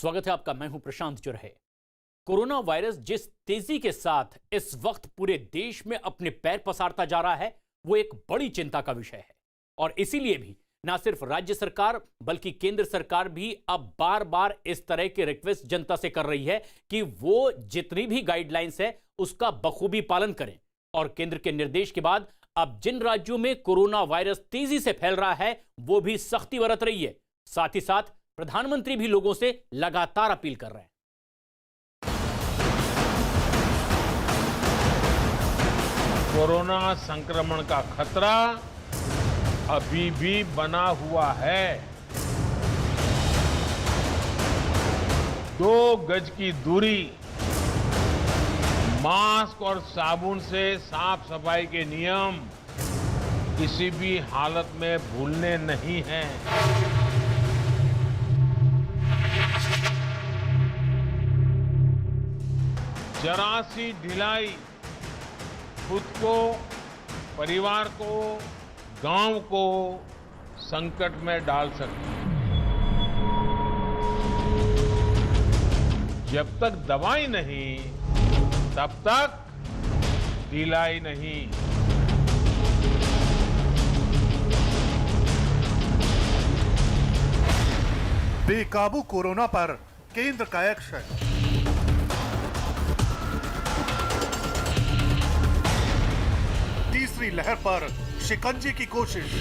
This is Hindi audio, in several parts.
स्वागत है आपका। मैं हूं प्रशांत जुरहे। कोरोना वायरस जिस तेजी के साथ इस वक्त पूरे देश में अपने पैर पसारता जा रहा है, वो एक बड़ी चिंता का विषय है। और इसीलिए भी ना सिर्फ राज्य सरकार बल्कि केंद्र सरकार भी अब बार बार इस तरह के रिक्वेस्ट जनता से कर रही है कि वो जितनी भी गाइडलाइंस है उसका बखूबी पालन करें। और केंद्र के निर्देश के बाद अब जिन राज्यों में कोरोना वायरस तेजी से फैल रहा है वो भी सख्ती बरत रही है। साथ ही साथ प्रधानमंत्री भी लोगों से लगातार अपील कर रहे हैं। कोरोना संक्रमण का खतरा अभी भी बना हुआ है। 2 गज की दूरी, मास्क और साबुन से साफ सफाई के नियम किसी भी हालत में भूलने नहीं हैं। जरा सी ढिलाई खुद को, परिवार को, गांव को संकट में डाल सकती है। जब तक दवाई नहीं तब तक ढिलाई नहीं। बेकाबू कोरोना पर केंद्र का एक्शन। तीसरी लहर पर शिकंजे की कोशिश।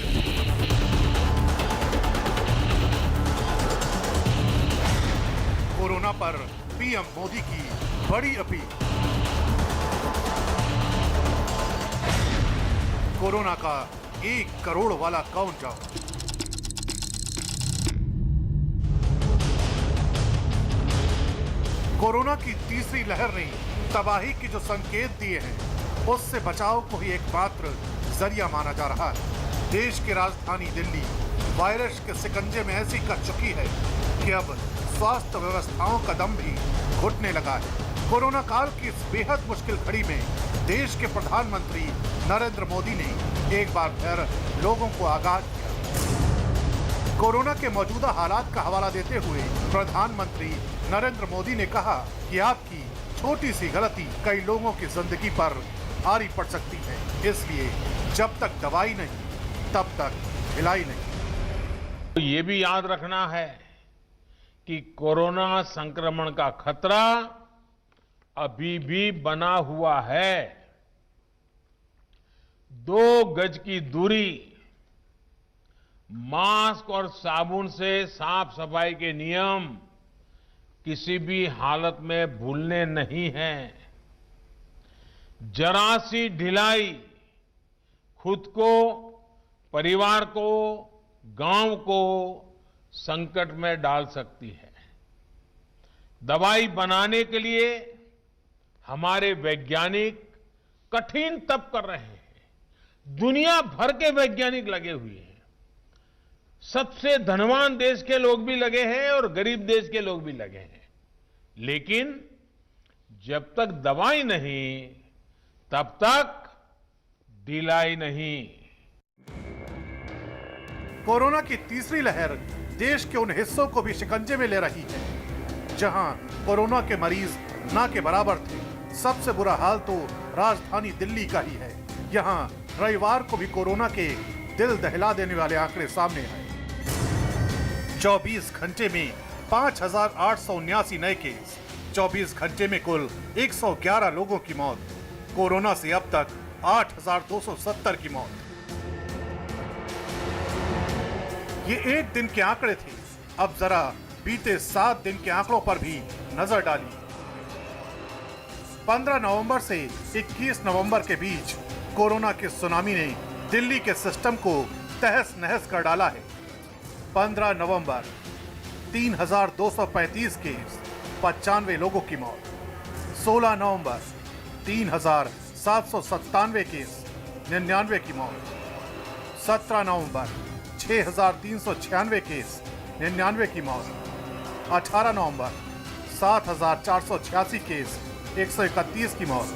कोरोना पर पीएम मोदी की बड़ी अपील। कोरोना का 1 करोड़ वाला काउंटडाउन। कोरोना की तीसरी लहर ने तबाही के जो संकेत दिए हैं उससे बचाव को ही एकमात्र जरिया माना जा रहा है। देश की राजधानी दिल्ली वायरस के शिकंजे में ऐसी कस चुकी है कि अब स्वास्थ्य व्यवस्थाओं का दम भी घुटने लगा है। कोरोना काल की इस बेहद मुश्किल घड़ी में देश के प्रधानमंत्री नरेंद्र मोदी ने एक बार फिर लोगों को आगाह किया। कोरोना के मौजूदा हालात का हवाला देते हुए प्रधानमंत्री नरेंद्र मोदी ने कहा कि आपकी छोटी सी गलती कई लोगों की जिंदगी पर भारी पड़ सकती है, इसलिए जब तक दवाई नहीं तब तक ढिलाई नहीं। तो ये भी याद रखना है कि कोरोना संक्रमण का खतरा अभी भी बना हुआ है। 2 गज की दूरी, मास्क और साबुन से साफ सफाई के नियम किसी भी हालत में भूलने नहीं हैं। जरा सी ढिलाई खुद को, परिवार को, गांव को संकट में डाल सकती है। दवाई बनाने के लिए हमारे वैज्ञानिक कठिन तप कर रहे हैं। दुनिया भर के वैज्ञानिक लगे हुए हैं। सबसे धनवान देश के लोग भी लगे हैं और गरीब देश के लोग भी लगे हैं। लेकिन जब तक दवाई नहीं तब तक ढिलाई नहीं। कोरोना की तीसरी लहर देश के उन हिस्सों को भी शिकंजे में ले रही है जहां कोरोना के मरीज ना के बराबर थे। सबसे बुरा हाल तो राजधानी दिल्ली का ही है। यहां रविवार को भी कोरोना के दिल दहला देने वाले आंकड़े सामने आए। 24 घंटे में 5,879 नए केस, 24 घंटे में कुल 111 लोगों की मौत। कोरोना से अब तक 8,270 की मौत। ये एक दिन के आंकड़े थे। अब जरा बीते 7 दिन के आंकड़ों पर भी नजर डालिए। 15 नवंबर से 21 नवंबर के बीच कोरोना के सुनामी ने दिल्ली के सिस्टम को तहस नहस कर डाला है। 15 नवंबर 3,235 केस, 95 लोगों की मौत। 16 नवंबर 3,797 केस, 99 की मौत। 17 नवंबर 6,396 केस, 99 की मौत। 18 नवंबर 7,486 केस, 131 की मौत।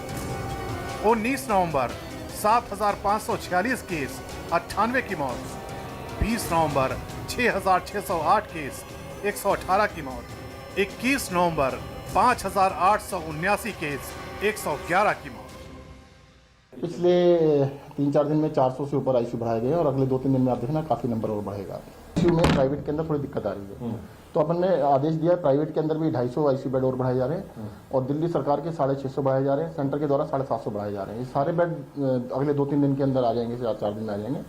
19 नवंबर 7,546 केस, 98 की मौत। 20 नवंबर 6,608 केस, 118 की मौत। 21 नवंबर 5,879 केस, 111 की मौत। पिछले 3-4 दिन में 400 से ऊपर आईसीयू बढ़ाए गए और अगले 2-3 दिन में आप देखना काफी नंबर और बढ़ेगा। आईसीयू में प्राइवेट के अंदर थोड़ी दिक्कत आ रही है, तो अपन ने आदेश दिया है प्राइवेट के अंदर भी 250 आईसीयू बेड और बढ़ाए जा रहे हैं और दिल्ली सरकार के 650 बढ़ाए जा रहे हैं, सेंटर के द्वारा 750 बढ़ाए जा रहे हैं। ये सारे बेड अगले 2-3 दिन के अंदर आ जाएंगे, 4 दिन में आ जाएंगे।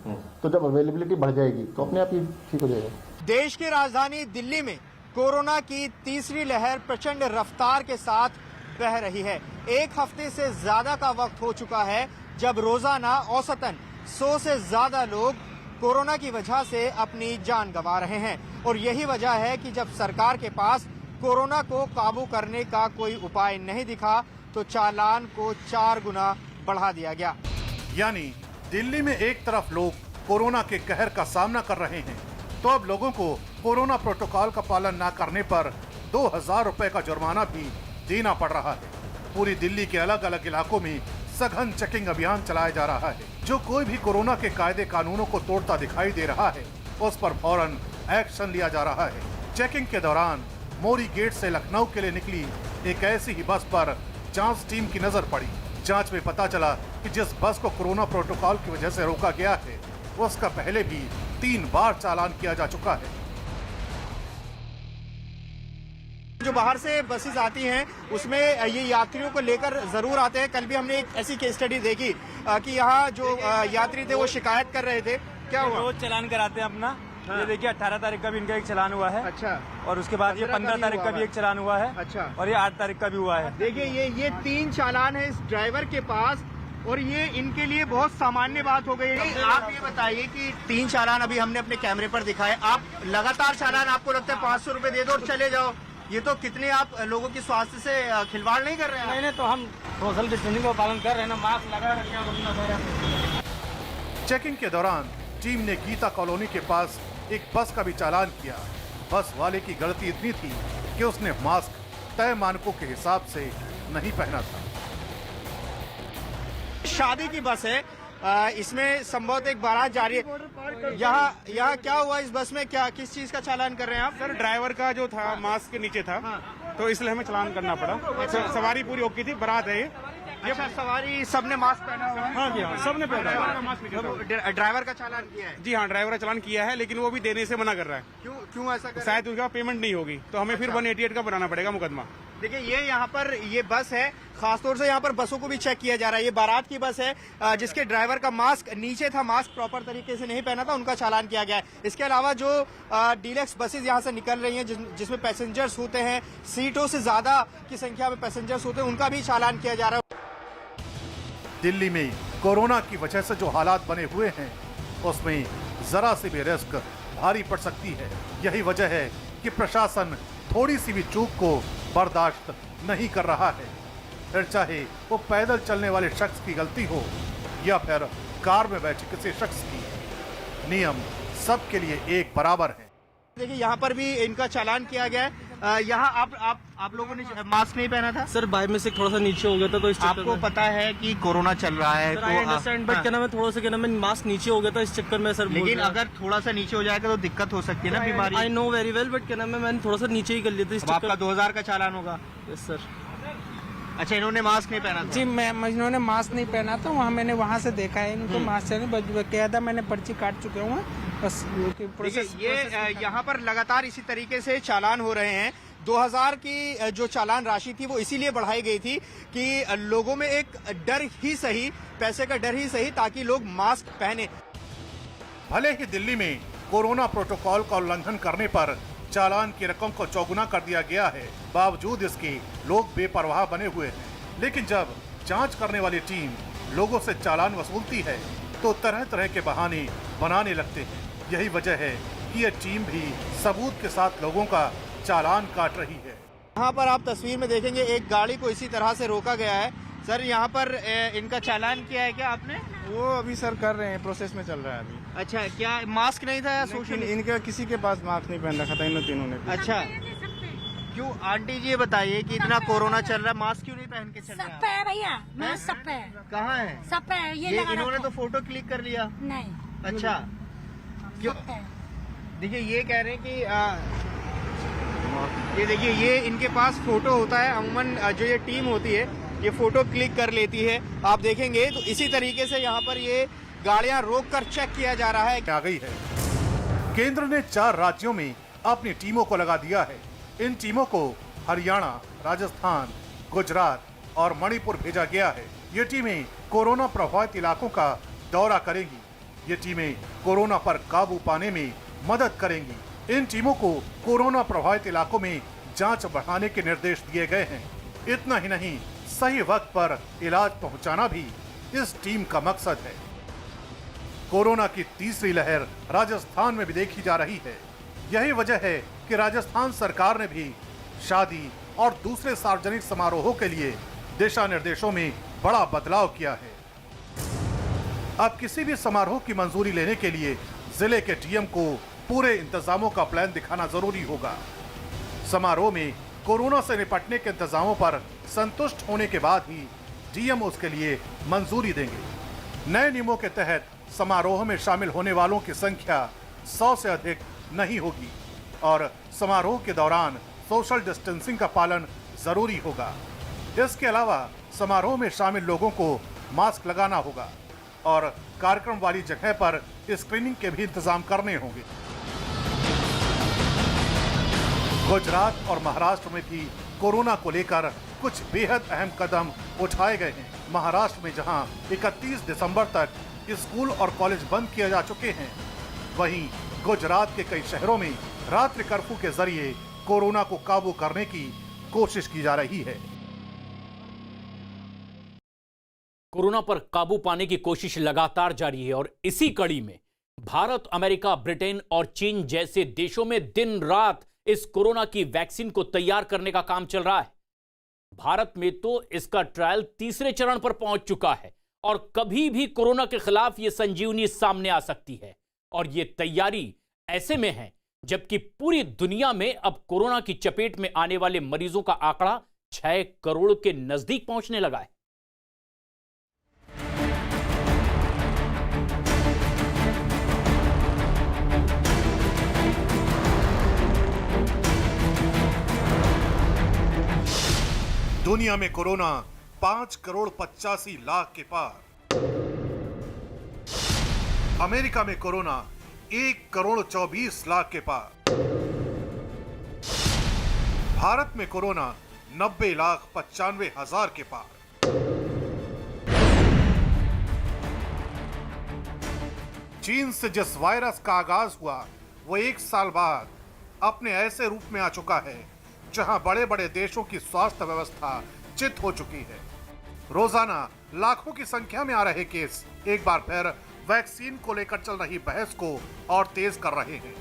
तो जब अवेलेबिलिटी बढ़ जाएगी तो अपने आप ही ठीक हो जाएगा। देश की राजधानी दिल्ली में कोरोना की तीसरी लहर प्रचंड रफ्तार के साथ बह रही है। एक हफ्ते से ज्यादा का वक्त हो चुका है जब रोजाना औसतन 100 से ज्यादा लोग कोरोना की वजह से अपनी जान गंवा रहे हैं और यही वजह है कि जब सरकार के पास कोरोना को काबू करने का कोई उपाय नहीं दिखा तो चालान को 4 गुना बढ़ा दिया गया। यानी दिल्ली में एक तरफ लोग कोरोना के कहर का सामना कर रहे हैं, तो अब लोगों को कोरोना प्रोटोकॉल का पालन न करने पर 2,000 रुपए का जुर्माना भी देना पड़ रहा है। पूरी दिल्ली के अलग अलग इलाकों में सघन चेकिंग अभियान चलाया जा रहा है। जो कोई भी कोरोना के कायदे कानूनों को तोड़ता दिखाई दे रहा है उस पर फौरन एक्शन लिया जा रहा है। चेकिंग के दौरान मोरी गेट से लखनऊ के लिए निकली एक ऐसी ही बस पर जांच टीम की नजर पड़ी। जांच में पता चला कि जिस बस को कोरोना प्रोटोकॉल की वजह से रोका गया है उसका पहले भी 3 बार चालान किया जा चुका है। जो बाहर से बसेस आती हैं उसमें ये यात्रियों को लेकर जरूर आते हैं। कल भी हमने एक ऐसी केस स्टडी देखी कि यहाँ जो यात्री थे वो शिकायत कर रहे थे। क्या हुआ? रोज चालान कराते हैं अपना। ये देखिए 18 तारीख का भी इनका एक चालान हुआ है। अच्छा। और उसके बाद ये 15 तारीख का भी एक चालान हुआ है। अच्छा। और ये 8 तारीख का भी हुआ है। देखिए ये 3 चालान है इस ड्राइवर के पास और ये इनके लिए बहुत सामान्य बात हो गई है। आप ये बताइए कि 3 चालान अभी हमने अपने कैमरे पर दिखाए, आप लगातार चालान आपको लगता है 500 रुपए दे दो और चले जाओ, ये तो कितने आप लोगों की स्वास्थ्य से खिलवाड़ नहीं कर रहे हैं? नहीं तो हम सोशल डिस्टेंसिंग का पालन कर रहे हैं ना, मास्क लगा रखे हैं अपना सारा। चेकिंग के दौरान टीम ने गीता कॉलोनी के पास एक बस का भी चालान किया। बस वाले की गलती इतनी थी कि उसने मास्क तय मानकों के हिसाब से नहीं पहना था। शादी की बस है, इसमें संभवत एक बारात जा रही है। यहाँ क्या हुआ इस बस में? क्या किस चीज का चालान कर रहे हैं आप? सर ड्राइवर का जो था मास्क के नीचे था। हाँ। तो इसलिए हमें चालान करना पड़ा। सवारी पूरी ओके थी, बारात है ये। अच्छा, सवारी सबने मास्क पहना हुआ है? हाँ जी हाँ, सबने पहना है। ड्राइवर का चालान किया है? जी हाँ, ड्राइवर का चालान किया है, लेकिन वो भी देने से मना कर रहा है। क्यों ऐसा कर? शायद उसका पेमेंट नहीं होगी, तो हमें फिर 188 का बनाना पड़ेगा मुकदमा। देखिए ये यहाँ पर ये बस है, खासतौर से यहाँ पर बसों को भी चेक किया जा रहा है। ये बारात की बस है जिसके ड्राइवर का मास्क नीचे था, मास्क प्रॉपर तरीके से नहीं पहना था, उनका चालान किया गया है। इसके अलावा जो डीलक्स बसेस यहाँ से निकल रही हैं जिसमें पैसेंजर्स होते हैं, सीटों से ज्यादा की संख्या में पैसेंजर्स होते हैं, उनका भी चालान किया जा रहा है। दिल्ली में कोरोना की वजह से जो हालात बने हुए हैं उसमें जरा सी भी रिस्क भारी पड़ सकती है। यही वजह है कि प्रशासन थोड़ी सी भी चूक को बर्दाश्त नहीं कर रहा है, फिर चाहे वो पैदल चलने वाले शख्स की गलती हो या फिर कार में बैठे किसी शख्स की। नियम सबके लिए एक बराबर है। देखिए यहाँ पर भी इनका चालान किया गया है। यहाँ आप लोगों ने मास्क नहीं पहना था? सर बाय मिस्टेक थोड़ा सा नीचे हो गया था, तो इस चक्कर आपको में पता है कि कोरोना चल रहा है सर, आई अंडरस्टैंड, बट क्या नाम है, थोड़ा सा क्या नाम है, मास्क नीचे हो गया था, इस चक्कर में सर। लेकिन अगर थोड़ा सा नीचे हो जाएगा तो दिक्कत हो सकती है ना, बीमारी। I know very well, but क्या नाम है, मैंने थोड़ा सा नीचे ही कर लिया था इस आपका 2000 का चालान होगा। Yes sir. अच्छा, इन्होंने मास्क नहीं पहना था? जी इन्होंने मास्क नहीं पहना था। मैंने वहाँ से देखा है इनको मास्क नहीं किया था, मैंने पर्ची काट चुके हूँ बस। ये यहाँ पर लगातार इसी तरीके से चालान हो रहे हैं। 2000 की जो चालान राशि थी वो इसीलिए बढ़ाई गई थी कि लोगों में एक डर ही सही, पैसे का डर ही सही, ताकि लोग मास्क पहने। भले ही दिल्ली में कोरोना प्रोटोकॉल का उल्लंघन करने पर चालान की रकम को चौगुना कर दिया गया है, बावजूद इसके लोग बेपरवाह बने हुए हैं। लेकिन जब जांच करने वाली टीम लोगों से चालान वसूलती है तो तरह तरह के बहाने बनाने लगते हैं। यही वजह है कि यह टीम भी सबूत के साथ लोगों का चालान काट रही है। यहाँ पर आप तस्वीर में देखेंगे एक गाड़ी को इसी तरह से रोका गया है। सर यहाँ पर इनका चालान किया है क्या आपने? वो अभी सर कर रहे हैं, प्रोसेस में चल रहा है अभी। अच्छा, क्या मास्क नहीं था या सोशल? इनका किसी के पास मास्क नहीं पहन रखा था इन तीनों ने। अच्छा, क्यों आंटी जी ये बताइए कि इतना कोरोना चल रहा है, मास्क क्यों नहीं पहन के चल रहा है? सब पे है भैया, मास्क सब पे है। कहाँ है? सब पे है। ये लगा इन्होंने रखो। तो फोटो क्लिक कर लिया। नहीं, अच्छा, क्यों? सब पे है। देखिए ये कह रहे हैं कि मास्क। ये देखिए, ये इनके पास फोटो होता है। अमूमन जो ये टीम होती है ये फोटो क्लिक कर लेती है। आप देखेंगे तो इसी तरीके से यहाँ पर ये गाड़ियां रोककर चेक किया जा रहा है। आ गई है। केंद्र ने 4 राज्यों में अपनी टीमों को लगा दिया है। इन टीमों को हरियाणा, राजस्थान, गुजरात और मणिपुर भेजा गया है। ये टीमें कोरोना प्रभावित इलाकों का दौरा करेंगी। ये टीमें कोरोना पर काबू पाने में मदद करेंगी। इन टीमों को कोरोना प्रभावित इलाकों में जांच बढ़ाने के निर्देश दिए गए हैं। इतना ही नहीं, सही वक्त पर इलाज पहुंचाना भी इस टीम का मकसद है। कोरोना की तीसरी लहर राजस्थान में भी देखी जा रही है। यही वजह है कि राजस्थान सरकार ने भी शादी और दूसरे सार्वजनिक समारोहों के लिए दिशा निर्देशों में बड़ा बदलाव किया है। अब किसी भी समारोह की मंजूरी लेने के लिए जिले के डीएम को पूरे इंतजामों का प्लान दिखाना जरूरी होगा। समारोह में कोरोना से निपटने के इंतजामों पर संतुष्ट होने के बाद ही डीएम उसके लिए मंजूरी देंगे। नए नियमों के तहत समारोह में शामिल होने वालों की संख्या 100 से अधिक नहीं होगी और समारोह के दौरान सोशल डिस्टेंसिंग का पालन जरूरी होगा। इसके अलावा समारोह में शामिल लोगों को मास्क लगाना होगा और कार्यक्रम वाली जगह पर स्क्रीनिंग के भी इंतजाम करने होंगे। गुजरात और महाराष्ट्र में भी कोरोना को लेकर कुछ बेहद अहम कदम उठाए गए हैं। महाराष्ट्र में जहां 31 दिसंबर तक स्कूल और कॉलेज बंद किए जा चुके हैं, वहीं गुजरात के कई शहरों में रात्रि कर्फ्यू के जरिए कोरोना को काबू करने की कोशिश की जा रही है। कोरोना पर काबू पाने की कोशिश लगातार जारी है और इसी कड़ी में भारत, अमेरिका, ब्रिटेन और चीन जैसे देशों में दिन रात इस कोरोना की वैक्सीन को तैयार करने का काम चल रहा है। भारत में तो इसका ट्रायल तीसरे चरण पर पहुंच चुका है और कभी भी कोरोना के खिलाफ यह संजीवनी सामने आ सकती है। और यह तैयारी ऐसे में है जबकि पूरी दुनिया में अब कोरोना की चपेट में आने वाले मरीजों का आंकड़ा 6 करोड़ के नजदीक पहुंचने लगा है। दुनिया में कोरोना 5 करोड़ 85 लाख के पार। अमेरिका में कोरोना 1 करोड़ 24 लाख के पार। भारत में कोरोना 90 लाख 95 हजार के पार। चीन से जिस वायरस का आगाज हुआ वो 1 साल बाद अपने ऐसे रूप में आ चुका है जहां बड़े बड़े देशों की स्वास्थ्य व्यवस्था चित हो चुकी है। रोजाना लाखों की संख्या में आ रहे केस एक बार फिर वैक्सीन को लेकर चल रही बहस को और तेज कर रहे हैं,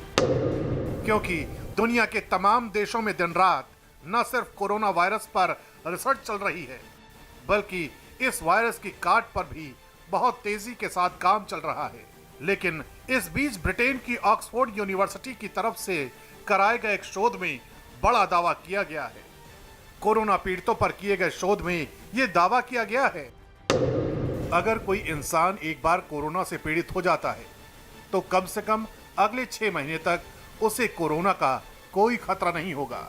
क्योंकि दुनिया के तमाम देशों में दिन रात न सिर्फ कोरोना वायरस पर रिसर्च चल रही है, बल्कि इस वायरस की काट पर भी बहुत तेजी के साथ काम चल रहा है। लेकिन इस बीच ब्रिटेन की ऑक्सफोर्ड यूनिवर्सिटी की तरफ से कराए गए एक शोध में बड़ा दावा किया गया है। कोरोना पीड़ितों पर किए गए शोध में यह दावा किया गया है, अगर कोई इंसान एक बार कोरोना से पीड़ित हो जाता है तो कम से कम अगले 6 महीने तक उसे कोरोना का कोई खतरा नहीं होगा।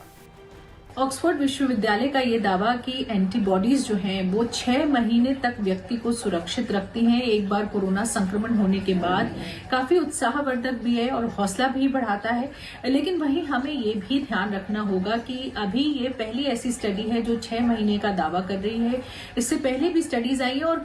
ऑक्सफोर्ड विश्वविद्यालय का ये दावा कि एंटीबॉडीज जो हैं वो 6 महीने तक व्यक्ति को सुरक्षित रखती हैं एक बार कोरोना संक्रमण होने के बाद, काफी उत्साहवर्धक भी है और हौसला भी बढ़ाता है। लेकिन वहीं हमें ये भी ध्यान रखना होगा कि अभी ये पहली ऐसी स्टडी है जो 6 महीने का दावा कर रही है। इससे पहले भी स्टडीज आई है और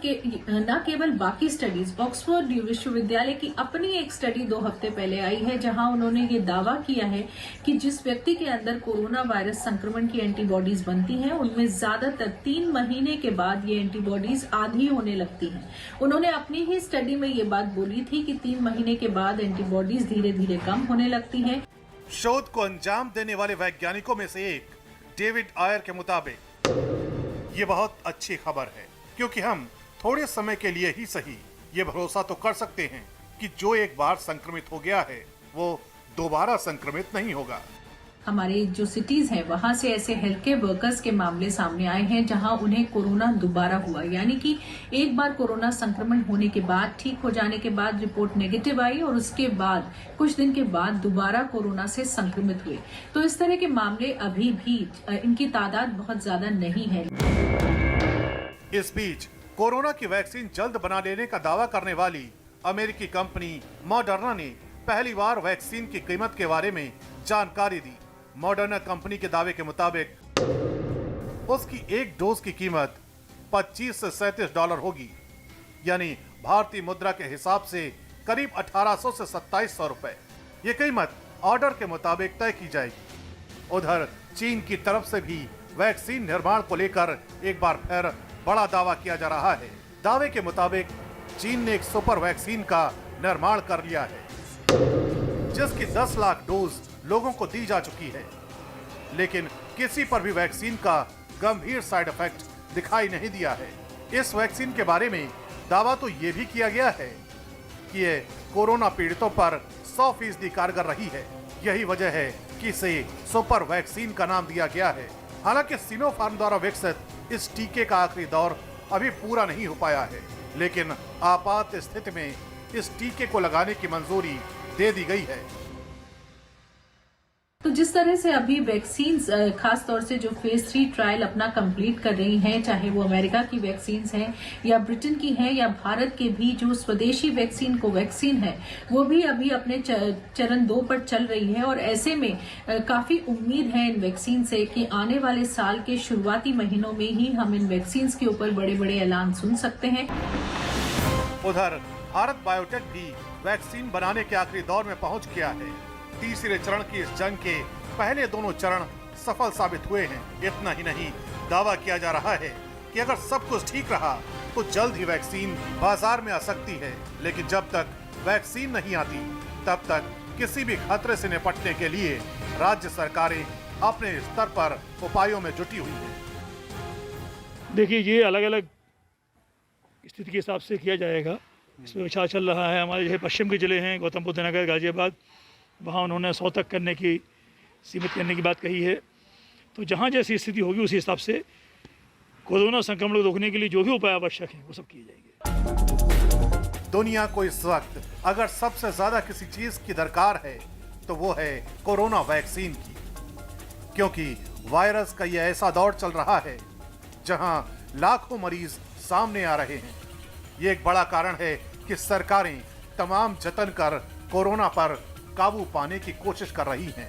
न केवल बाकी स्टडीज, ऑक्सफोर्ड विश्वविद्यालय की अपनी एक स्टडी 2 हफ्ते पहले आई है जहां उन्होंने ये दावा किया है कि जिस व्यक्ति के अंदर कोरोना वायरस संक्रमण की एंटीबॉडीज बनती हैं उनमें ज्यादातर 3 महीने के बाद ये एंटीबॉडीज आधी होने लगती हैं। उन्होंने अपनी ही स्टडी में ये बात बोली थी कि 3 महीने के बाद एंटीबॉडीज धीरे धीरे कम होने लगती हैं। शोध को अंजाम देने वाले वैज्ञानिकों में से एक डेविड आयर के मुताबिक ये बहुत अच्छी खबर है, क्योंकि हम थोड़े समय के लिए ही सही ये भरोसा तो कर सकते हैं कि जो एक बार संक्रमित हो गया है वो दोबारा संक्रमित नहीं होगा। हमारे जो सिटीज हैं वहां से ऐसे हेल्थ केयर वर्कर्स के मामले सामने आए हैं जहां उन्हें कोरोना दोबारा हुआ, यानी कि एक बार कोरोना संक्रमण होने के बाद ठीक हो जाने के बाद रिपोर्ट नेगेटिव आई और उसके बाद कुछ दिन के बाद दोबारा कोरोना से संक्रमित हुए। तो इस तरह के मामले अभी भी इनकी तादाद बहुत ज्यादा नहीं है। इस बीच कोरोना की वैक्सीन जल्द बना लेने का दावा करने वाली अमेरिकी कंपनी मॉडर्ना ने पहली बार वैक्सीन की कीमत के बारे में जानकारी दी। मॉडर्ना कंपनी के दावे के मुताबिक उसकी एक डोज की कीमत 25 से $37 होगी, यानी भारतीय मुद्रा के हिसाब से करीब 1800 से 2700 रुपए। ये कीमत ऑर्डर के मुताबिक तय की जाएगी। उधर चीन की तरफ से भी वैक्सीन निर्माण को लेकर एक बार फिर बड़ा दावा किया जा रहा है। दावे के मुताबिक चीन ने एक सुपर वैक्सीन का निर्माण कर लिया है, जिसकी 10 लाख डोज लोगों को दी जा चुकी है, लेकिन किसी पर भी वैक्सीन का गंभीर साइड इफेक्ट दिखाई नहीं दिया है। इस वैक्सीन के बारे में दावा तो ये भी किया गया है कि ये कोरोना पीड़ितों पर 100% कारगर रही है। यही वजह है कि इसे सुपर वैक्सीन का नाम दिया गया है। हालांकि सिनोफार्म द्वारा विकसित इस टीके का आखिरी दौर अभी पूरा नहीं हो पाया है, लेकिन आपात स्थिति में इस टीके को लगाने की मंजूरी दे दी गई है। तो जिस तरह से अभी वैक्सीन खास तौर से जो फेज 3 ट्रायल अपना कंप्लीट कर रही हैं, चाहे वो अमेरिका की वैक्सीन हैं या ब्रिटेन की हैं या भारत के भी जो स्वदेशी वैक्सीन कोवैक्सीन है, वो भी अभी अपने चरण 2 पर चल रही है। और ऐसे में काफी उम्मीद है इन वैक्सीन से कि आने वाले साल के शुरुआती महीनों में ही हम इन वैक्सीन के ऊपर बड़े बड़े ऐलान सुन सकते हैं। उधर भारत बायोटेक भी वैक्सीन बनाने के आखिरी दौर में पहुंच गया है। तीसरे चरण की इस जंग के पहले दोनों चरण सफल साबित हुए हैं। इतना ही नहीं, दावा किया जा रहा है कि अगर सब कुछ ठीक रहा तो जल्द ही वैक्सीन बाजार में आ सकती है। लेकिन जब तक वैक्सीन नहीं आती, तब तक किसी भी खतरे से निपटने के लिए राज्य सरकारें अपने स्तर पर उपायों में जुटी हुई हैं। देखिए, ये अलग अलग स्थिति के हिसाब से किया जाएगा। इसमें विचार चल रहा है। हमारे जो पश्चिम के जिले हैं, गौतम बुद्ध नगर, गाजियाबाद, वहाँ उन्होंने 100 तक करने की, सीमित करने की बात कही है। तो जहाँ जैसी स्थिति होगी उसी हिसाब से कोरोना संक्रमण को रोकने के लिए जो भी उपाय आवश्यक हैं वो सब किए जाएंगे। दुनिया को इस वक्त अगर सबसे ज्यादा किसी चीज की दरकार है तो वो है कोरोना वैक्सीन की, क्योंकि वायरस का ये ऐसा दौर चल रहा है जहां लाखों मरीज सामने आ रहे हैं। ये एक बड़ा कारण है कि सरकारें तमाम जतन कर कोरोना पर काबू पाने की कोशिश कर रही हैं।